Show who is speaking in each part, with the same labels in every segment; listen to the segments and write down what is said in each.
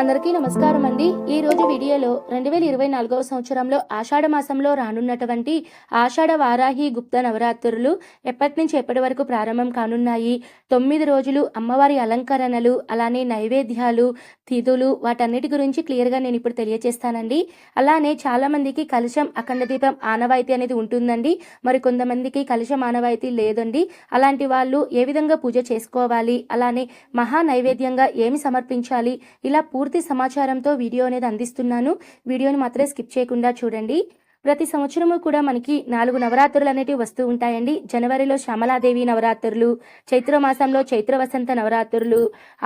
Speaker 1: అందరికీ నమస్కారం అండి. ఈ రోజు వీడియోలో 2024వ సంవత్సరంలో ఆషాఢ మాసంలో రానున్నటువంటి ఆషాఢ వారాహి గుప్త నవరాత్రులు ఎప్పటి నుంచి ఎప్పటి వరకు ప్రారంభం కానున్నాయి, 9 రోజులు అమ్మవారి అలంకరణలు, అలానే నైవేద్యాలు, తిథులు, వాటన్నిటి గురించి క్లియర్గా నేను ఇప్పుడు తెలియజేస్తానండి. అలానే చాలామందికి కలశం అఖండ దీపం ఆనవాయితీ అనేది ఉంటుందండి, మరి కొంతమందికి కలశం ఆనవాయితీ లేదండి. అలాంటి వాళ్ళు ఏ విధంగా పూజ చేసుకోవాలి, అలానే మహా నైవేద్యంగా ఏమి సమర్పించాలి, ఇలా పూర్తి సమాచారంతో వీడియో అనేది అందిస్తున్నాను. వీడియోని మాత్రం స్కిప్ చేయకుండా చూడండి. ప్రతి సంవత్సరము కూడా మనకి 4 నవరాత్రులు అనేటివి వస్తూ ఉంటాయండి. జనవరిలో శ్యామలాదేవి నవరాత్రులు, చైత్ర మాసంలో చైత్ర వసంత నవరాత్రులు,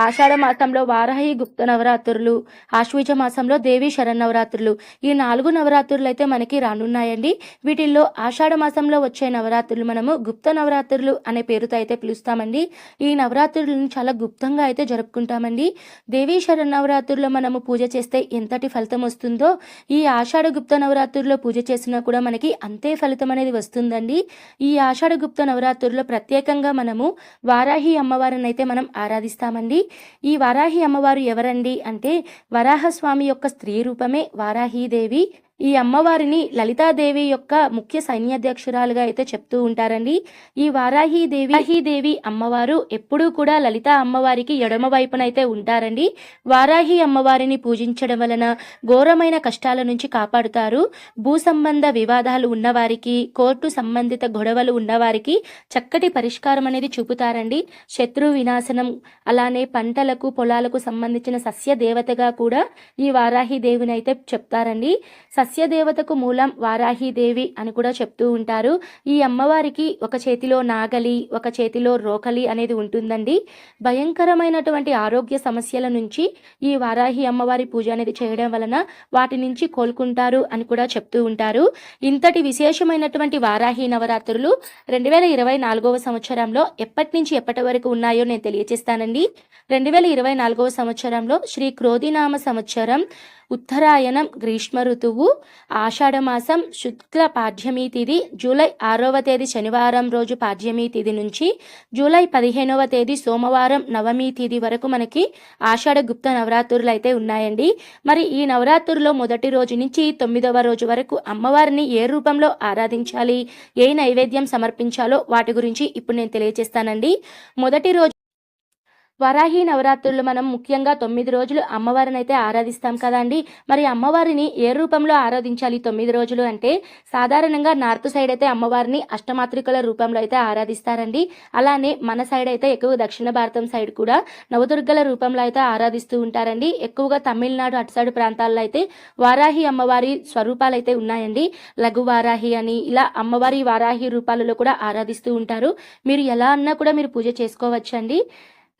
Speaker 1: ఆషాఢ మాసంలో వారాహి గుప్త నవరాత్రులు, ఆశ్వీజ మాసంలో దేవి శరన్నవరాత్రులు. ఈ 4 నవరాత్రులు అయితే మనకి రానున్నాయండి. వీటిల్లో ఆషాఢ మాసంలో వచ్చే నవరాత్రులు మనము గుప్త నవరాత్రులు అనే పేరుతో అయితే పిలుస్తామండి. ఈ నవరాత్రులను చాలా గుప్తంగా అయితే జరుపుకుంటామండి. దేవి శరన్నవరాత్రుల్లో మనము పూజ చేస్తే ఎంతటి ఫలితం వస్తుందో, ఈ ఆషాఢ గుప్త నవరాత్రుల్లో పూజ చేసినా కూడా మనకి అంతే ఫలితం అనేది వస్తుందండి. ఈ ఆషాఢ గుప్త నవరాత్రుల్లో ప్రత్యేకంగా మనము వారాహి అమ్మవారిని అయితే మనం ఆరాధిస్తామండి. ఈ వారాహి అమ్మవారు ఎవరండి అంటే, వరాహస్వామి యొక్క స్త్రీ రూపమే వారాహీదేవి. ఈ అమ్మవారిని లలితాదేవి యొక్క ముఖ్య సైన్యాధ్యక్షురాలుగా అయితే చెప్తూ ఉంటారండి. ఈ వారాహీదేవి అమ్మవారు ఎప్పుడూ కూడా లలిత అమ్మవారికి ఎడమ వైపునైతే ఉంటారండి. వారాహి అమ్మవారిని పూజించడం వలన ఘోరమైన కష్టాల నుంచి కాపాడుతారు. భూ సంబంధ వివాదాలు ఉన్నవారికి, కోర్టు సంబంధిత గొడవలు ఉన్నవారికి చక్కటి పరిష్కారం అనేది చూపుతారండి. శత్రు వినాశనం, అలానే పంటలకు పొలాలకు సంబంధించిన సస్య దేవతగా కూడా ఈ వారాహి దేవిని అయితే చెప్తారండి. సస్యదేవతకు మూలం వారాహీదేవి అని కూడా చెప్తూ ఉంటారు. ఈ అమ్మవారికి ఒక చేతిలో నాగలి, ఒక చేతిలో రోకలి అనేది ఉంటుందండి. భయంకరమైనటువంటి ఆరోగ్య సమస్యల నుంచి ఈ వారాహి అమ్మవారి పూజ అనేది చేయడం వలన వాటి నుంచి కోలుకుంటారు అని కూడా చెప్తూ ఉంటారు. ఇంతటి విశేషమైనటువంటి వారాహి నవరాత్రులు 2024వ సంవత్సరంలో ఎప్పటి నుంచి ఎప్పటి వరకు ఉన్నాయో నేను తెలియజేస్తానండి. 2024వ సంవత్సరంలో శ్రీ క్రోధినామ సంవత్సరం, ఉత్తరాయణం, గ్రీష్మ ఋతువు, ఆషాఢమాసం శుక్ల పాడ్యమి తిథి, జూలై 6వ తేదీ శనివారం రోజు పాడ్యమి తిథి నుంచి జూలై 15వ తేదీ సోమవారం నవమి తిథి వరకు మనకి ఆషాఢ గుప్త నవరాత్రులు అయితే ఉన్నాయండి. మరి ఈ నవరాత్రుల్లో మొదటి రోజు నుంచి 9వ రోజు వరకు అమ్మవారిని ఏ రూపంలో ఆరాధించాలి, ఏ నైవేద్యం సమర్పించాలో వాటి గురించి ఇప్పుడు నేను తెలియజేస్తానండి. మొదటి రోజు వరాహి నవరాత్రులు మనం ముఖ్యంగా 9 రోజులు అమ్మవారిని అయితే ఆరాధిస్తాం కదండి. మరి అమ్మవారిని ఏ రూపంలో ఆరాధించాలి 9 రోజులు అంటే, సాధారణంగా నార్త్ సైడ్ అయితే అమ్మవారిని అష్టమాతృకల రూపంలో అయితే ఆరాధిస్తారండి. అలానే మన సైడ్ అయితే ఎక్కువ దక్షిణ భారతం సైడ్ కూడా నవదుర్గల రూపంలో అయితే ఆరాధిస్తూ ఉంటారండి. ఎక్కువగా తమిళనాడు అటు సైడ్ ప్రాంతాల్లో అయితే వారాహి అమ్మవారి స్వరూపాలు అయితే ఉన్నాయండి. లఘు వారాహి అని ఇలా అమ్మవారి వారాహి రూపాలలో కూడా ఆరాధిస్తూ ఉంటారు. మీరు ఎలా అన్నా కూడా మీరు పూజ చేసుకోవచ్చండి.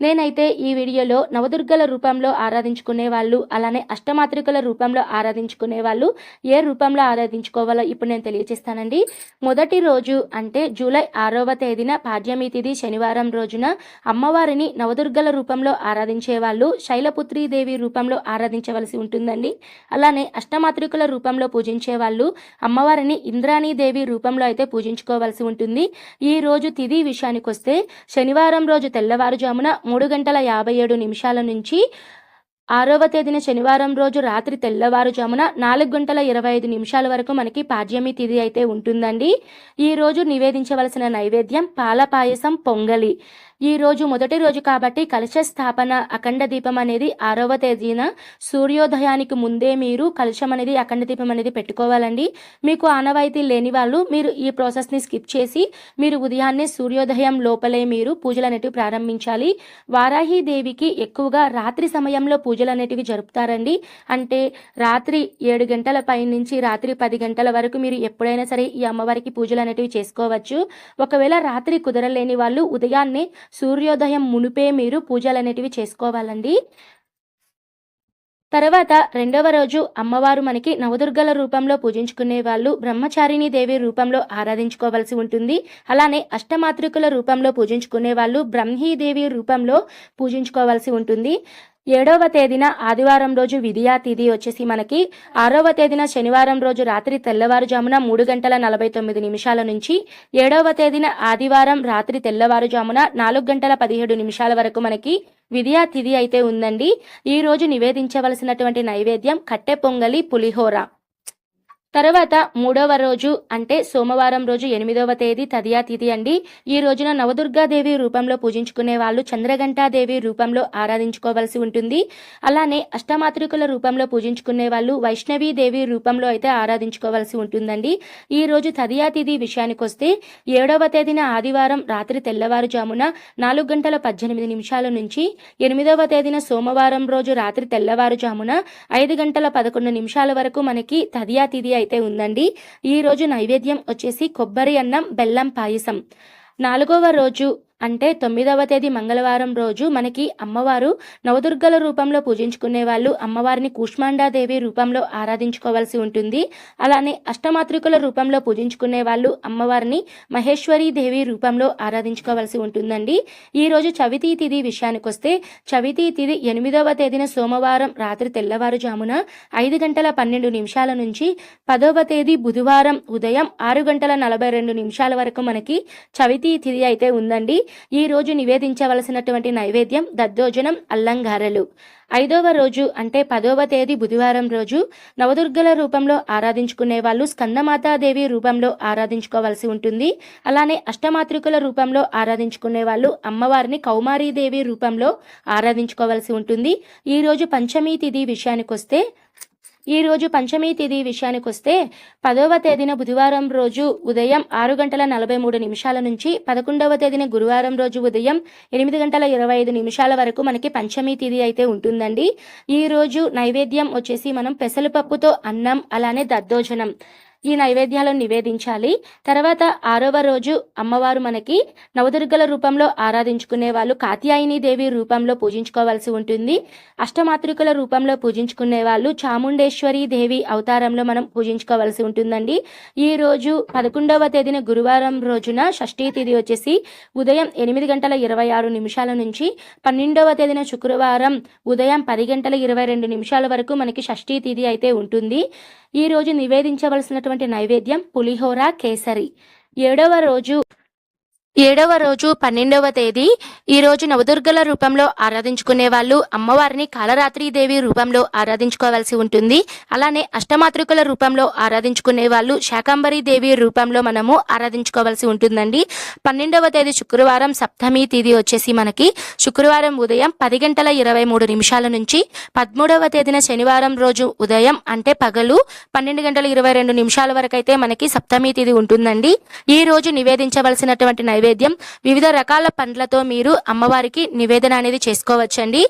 Speaker 1: నేనైతే ఈ వీడియోలో నవదుర్గల రూపంలో ఆరాధించుకునే వాళ్ళు, అలానే అష్టమాతృకల రూపంలో ఆరాధించుకునే వాళ్ళు ఏ రూపంలో ఆరాధించుకోవాలో ఇప్పుడు నేను తెలియజేస్తానండి. మొదటి రోజు అంటే జూలై 6వ తేదీన పాడ్యమి తిథి శనివారం రోజున అమ్మవారిని నవదుర్గల రూపంలో ఆరాధించే వాళ్ళు శైలపుత్రీదేవి రూపంలో ఆరాధించవలసి ఉంటుందండి. అలానే అష్టమాతృకల రూపంలో పూజించే వాళ్ళు అమ్మవారిని ఇంద్రాణీదేవి రూపంలో అయితే పూజించుకోవాల్సి ఉంటుంది. ఈ రోజు తిథి విషయానికి వస్తే, శనివారం రోజు తెల్లవారుజామున 3:57 నుంచి 6వ తేదీన శనివారం రోజు రాత్రి తెల్లవారుజామున 4:25 వరకు మనకి పాడ్యమి తిథి అయితే ఉంటుందండి. ఈ రోజు నివేదించవలసిన నైవేద్యం పాల పాయసం, పొంగలి. ఈ రోజు మొదటి రోజు కాబట్టి కలశ స్థాపన, అఖండ దీపం అనేది 6వ తేదీన సూర్యోదయానికి ముందే మీరు కలశం అనేది, అఖండ దీపం అనేది పెట్టుకోవాలండి. మీకు ఆనవాయితీ లేని వాళ్ళు మీరు ఈ ప్రాసెస్ని స్కిప్ చేసి మీరు ఉదయాన్నే సూర్యోదయం లోపలే మీరు పూజలు అనేటివి ప్రారంభించాలి. వారాహి దేవికి ఎక్కువగా రాత్రి సమయంలో పూజలు అనేటివి జరుపుతారండి. అంటే రాత్రి 7 గంటల పై నుంచి రాత్రి 10 గంటల వరకు మీరు ఎప్పుడైనా సరే ఈ అమ్మవారికి పూజలు అనేటివి చేసుకోవచ్చు. ఒకవేళ రాత్రి కుదరలేని వాళ్ళు ఉదయాన్నే సూర్యోదయం మునిపే మీరు పూజలు అనేటివి చేసుకోవాలండి. తర్వాత రెండవ రోజు అమ్మవారు మనకి నవదుర్గల రూపంలో పూజించుకునే వాళ్ళు బ్రహ్మచారిణి దేవి రూపంలో ఆరాధించుకోవాల్సి ఉంటుంది. అలానే అష్టమాతృకుల రూపంలో పూజించుకునే వాళ్ళు బ్రహ్మీదేవి రూపంలో పూజించుకోవాల్సి ఉంటుంది. 7వ తేదీన ఆదివారం రోజు విధియా తిథి వచ్చేసి మనకి 6వ తేదీన శనివారం రోజు రాత్రి తెల్లవారుజామున 3:49 నుంచి 7వ తేదీన ఆదివారం రాత్రి తెల్లవారుజామున 4:17 వరకు మనకి విధియా తిథి అయితే ఉందండి. ఈ రోజు నివేదించవలసినటువంటి నైవేద్యం కట్టె పొంగలి, పులిహోర. తర్వాత 3వ రోజు అంటే సోమవారం రోజు 8వ తేదీ తదియా తిథి అండి. ఈ రోజున నవదుర్గాదేవి రూపంలో పూజించుకునే వాళ్ళు చంద్రఘంటాదేవి రూపంలో ఆరాధించుకోవాల్సి ఉంటుంది. అలానే అష్టమాతృకుల రూపంలో పూజించుకునే వాళ్ళు వైష్ణవీదేవి రూపంలో అయితే ఆరాధించుకోవాల్సి ఉంటుందండి. ఈ రోజు తదియా తిథి విషయానికి వస్తే 7వ తేదీన ఆదివారం రాత్రి తెల్లవారుజామున 4:18 నుంచి 8వ తేదీన సోమవారం రోజు రాత్రి తెల్లవారుజామున 5:11 వరకు మనకి తదియా తిథి అయితే ఉందండి. ఈ రోజు నైవేద్యం వచ్చేసి కొబ్బరి అన్నం, బెల్లం పాయసం. 4వ రోజు అంటే 9వ తేదీ మంగళవారం రోజు మనకి అమ్మవారు నవదుర్గల రూపంలో పూజించుకునే వాళ్ళు అమ్మవారిని కూష్మాండాదేవి రూపంలో ఆరాధించుకోవాల్సి ఉంటుంది. అలానే అష్టమాతృకుల రూపంలో పూజించుకునే వాళ్ళు అమ్మవారిని మహేశ్వరీ దేవి రూపంలో ఆరాధించుకోవాల్సి ఉంటుందండి. ఈ రోజు చవితి తిథి విషయానికి వస్తే చవితి తిథి 8వ తేదీన సోమవారం రాత్రి తెల్లవారుజామున 5:12 నుంచి 10వ తేదీ బుధవారం ఉదయం 6:42 వరకు మనకి చవితి తిథి అయితే ఉందండి. ఈ రోజు నివేదించవలసినటువంటి నైవేద్యం దద్దోజనం, అల్లంగారెలు. 5వ రోజు అంటే 10వ తేదీ బుధవారం రోజు నవదుర్గల రూపంలో ఆరాధించుకునే వాళ్ళు స్కందమాతాదేవి రూపంలో ఆరాధించుకోవాల్సి ఉంటుంది. అలానే అష్టమాతృకుల రూపంలో ఆరాధించుకునే వాళ్ళు అమ్మవారిని కౌమారీదేవి రూపంలో ఆరాధించుకోవాల్సి ఉంటుంది. ఈ రోజు పంచమీ తిథి విషయానికి వస్తే 10వ తేదీన బుధవారం రోజు ఉదయం 6:43 నుంచి 11వ తేదీన గురువారం రోజు ఉదయం 8:25 వరకు మనకి పంచమీ తిథి అయితే ఉంటుందండి. ఈ రోజు నైవేద్యం వచ్చేసి మనం పెసరపప్పుతో అన్నం, అలానే దద్దోజనం ఈ నైవేద్యాలను నివేదించాలి. తర్వాత 6వ రోజు అమ్మవారు మనకి నవదుర్గల రూపంలో ఆరాధించుకునే వాళ్ళు కాత్యాయని దేవి రూపంలో పూజించుకోవాల్సి ఉంటుంది. అష్టమాతృకుల రూపంలో పూజించుకునే వాళ్ళు చాముండేశ్వరి దేవి అవతారంలో మనం పూజించుకోవాల్సి ఉంటుందండి. ఈ రోజు 11వ తేదీన గురువారం రోజున షష్ఠీ తిథి వచ్చేసి ఉదయం 8:26 నుంచి 12వ తేదీన శుక్రవారం ఉదయం 10:22 వరకు మనకి షష్ఠీ తిథి అయితే ఉంటుంది. ఈ రోజు నివేదించవలసినటువంటి నైవేద్యం పులిహోర, కేసరి. 7వ రోజు 12వ తేదీ ఈ రోజు నవదుర్గల రూపంలో ఆరాధించుకునే వాళ్ళు అమ్మవారిని కాళరాత్రీదేవి రూపంలో ఆరాధించుకోవాల్సి ఉంటుంది. అలానే అష్టమాతృకుల రూపంలో ఆరాధించుకునే వాళ్ళు శాకంబరీ దేవి రూపంలో మనము ఆరాధించుకోవాల్సి ఉంటుందండి. 12వ తేదీ శుక్రవారం సప్తమి తిథి వచ్చేసి మనకి శుక్రవారం ఉదయం 10:23 నుంచి 13వ తేదీన శనివారం రోజు ఉదయం అంటే పగలు 12:22 వరకు అయితే మనకి సప్తమి తిథి ఉంటుందండి. ఈ రోజు నివేదించవలసినటువంటి నైవేద్యం వివిధ రకాల పండ్లతో మీరు అమ్మవారికి నివేదన అనేది చేసుకోవచ్చండి.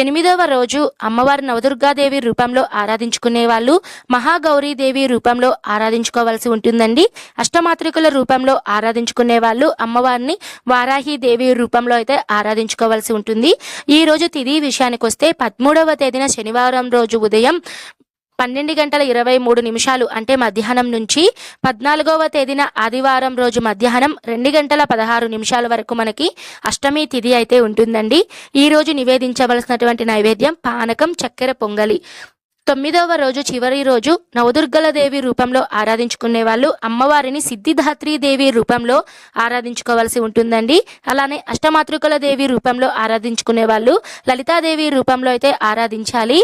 Speaker 1: 8వ రోజు అమ్మవారి నవదుర్గాదేవి రూపంలో ఆరాధించుకునే వాళ్ళు మహాగౌరీదేవి రూపంలో ఆరాధించుకోవాల్సి ఉంటుందండి. అష్టమాతృకుల రూపంలో ఆరాధించుకునే వాళ్ళు అమ్మవారిని వారాహీదేవి రూపంలో అయితే ఆరాధించుకోవాల్సి ఉంటుంది. ఈ రోజు తిథి విషయానికి వస్తే 13వ తేదీన శనివారం రోజు ఉదయం 12:23 అంటే మధ్యాహ్నం నుంచి 14వ తేదీన ఆదివారం రోజు మధ్యాహ్నం 2:16 వరకు మనకి అష్టమి తిథి అయితే ఉంటుందండి. ఈ రోజు నివేదించవలసినటువంటి నైవేద్యం పానకం, చక్కెర పొంగలి. 9వ రోజు చివరి రోజు నవదుర్గల దేవి రూపంలో ఆరాధించుకునే వాళ్ళు అమ్మవారిని సిద్ధిదాత్రి దేవి రూపంలో ఆరాధించుకోవాల్సి ఉంటుందండి. అలానే అష్టమాతృకుల దేవి రూపంలో ఆరాధించుకునే వాళ్ళు లలితాదేవి రూపంలో అయితే ఆరాధించాలి.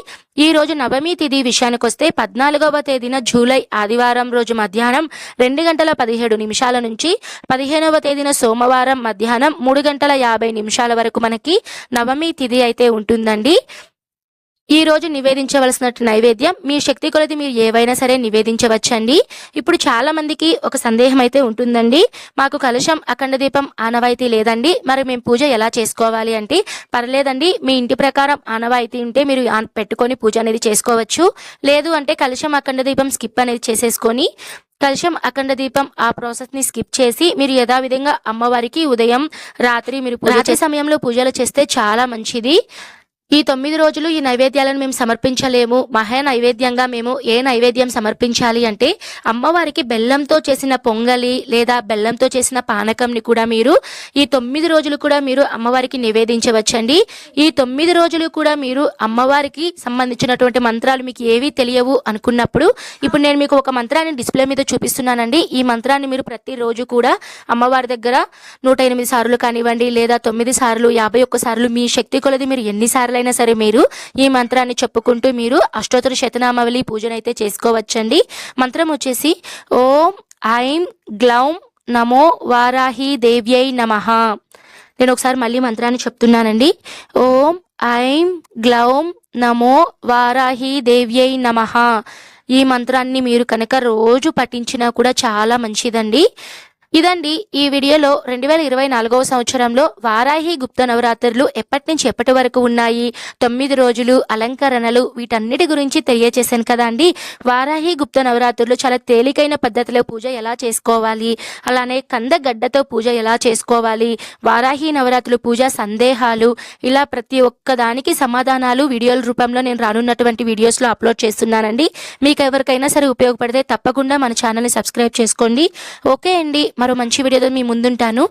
Speaker 1: ఈ రోజు నవమి తిథి విషయానికి వస్తే 14వ తేదీన జూలై ఆదివారం రోజు మధ్యాహ్నం 2:17 నుంచి 15వ తేదీన సోమవారం మధ్యాహ్నం 3:50 వరకు మనకి నవమి తిథి అయితే ఉంటుందండి. ఈ రోజు నివేదించవలసిన నైవేద్యం మీ శక్తి కొలది మీరు ఏవైనా సరే నివేదించవచ్చండి. ఇప్పుడు చాలా మందికి ఒక సందేహం అయితే ఉంటుందండి, మాకు కలశం, అఖండ దీపం ఆనవాయితీ లేదండి, మరి మేము పూజ ఎలా చేసుకోవాలి అంటే పర్లేదండి, మీ ఇంటి ప్రకారం ఆనవాయితీ ఉంటే మీరు పెట్టుకొని పూజ అనేది చేసుకోవచ్చు. లేదు అంటే కలశం, అఖండ దీపం స్కిప్ అనేది చేసేసుకొని కలశం, అఖండ దీపం ఆ ప్రాసెస్ ని స్కిప్ చేసి మీరు యథావిధంగా అమ్మవారికి ఉదయం రాత్రి మీరు పూజ సమయంలో పూజలు చేస్తే చాలా మంచిది. ఈ 9 రోజులు ఈ నైవేద్యాలను మేము సమర్పించలేము. మహా నైవేద్యంగా మేము ఏ నైవేద్యం సమర్పించాలి అంటే అమ్మవారికి బెల్లంతో చేసిన పొంగలి లేదా బెల్లంతో చేసిన పానకంని కూడా మీరు ఈ 9 రోజులు కూడా మీరు అమ్మవారికి నివేదించవచ్చండి. ఈ 9 రోజులు కూడా మీరు అమ్మవారికి సంబంధించినటువంటి మంత్రాలు మీకు ఏవీ తెలియవు అనుకున్నప్పుడు ఇప్పుడు నేను మీకు ఒక మంత్రాన్ని డిస్ప్లే మీద చూపిస్తున్నానండి. ఈ మంత్రాన్ని మీరు ప్రతిరోజు కూడా అమ్మవారి దగ్గర 108 సార్లు కానివ్వండి లేదా 9 సార్లు 51 సార్లు మీ శక్తి కొలది మీరు ఎన్నిసార్లు అయినా సరే మీరు ఈ మంత్రాన్ని చెప్పుకుంటూ మీరు అష్టోత్తర శతనామావళి పూజనైతే చేసుకోవచ్చండి. మంత్రం వచ్చేసి ఓం ఐం గ్లౌం నమో వారాహి దేవ్యై నమః. నేను ఒకసారి మళ్ళీ మంత్రాన్ని చెప్తున్నానండి. ఓం ఐం గ్లౌం నమో వారాహి దేవ్యై నమః. ఈ మంత్రాన్ని మీరు కనుక రోజు పఠించినా కూడా చాలా మంచిదండి. ఇదండి ఈ వీడియోలో 2024వ సంవత్సరంలో వారాహి గుప్త నవరాత్రులు ఎప్పటి నుంచి ఎప్పటి వరకు ఉన్నాయి, 9 రోజులు అలంకరణలు వీటన్నిటి గురించి తెలియచేశాను కదా అండి. వారాహి గుప్త నవరాత్రులు చాలా తేలికైన పద్ధతిలో పూజ ఎలా చేసుకోవాలి, అలానే కందగడ్డతో పూజ ఎలా చేసుకోవాలి, వారాహి నవరాత్రులు పూజ సందేహాలు, ఇలా ప్రతి ఒక్క దానికి సమాధానాలు వీడియోల రూపంలో నేను రానున్నటువంటి వీడియోస్లో అప్లోడ్ చేస్తున్నానండి. మీకు ఎవరికైనా సరే ఉపయోగపడితే తప్పకుండా మన ఛానల్ని సబ్స్క్రైబ్ చేసుకోండి. ఓకే అండి, మరో మంచి వీడియోతో మీ ముందుంటాను.